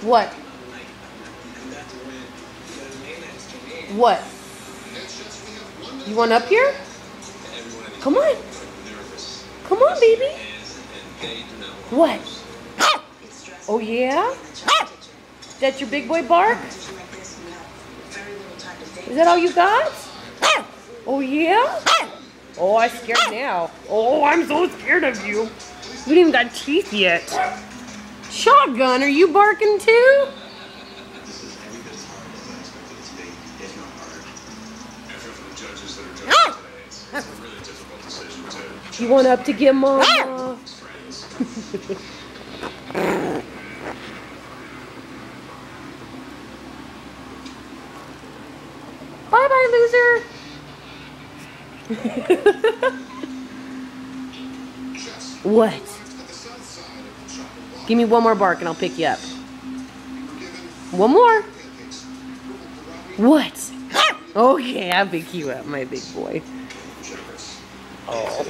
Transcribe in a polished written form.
What? What? You want up here? Come on. Come on, baby. What? Oh, yeah? That's your big boy bark? Is that all you got? Oh, yeah? Oh, I'm scared now. Oh, I'm so scared of you. You didn't even got teeth yet. Shotgun, are you barking too? You want up to get Mama? Bye-bye, loser. What? Give me one more bark and I'll pick you up. One more. What? Okay, I'll pick you up, my big boy. Oh.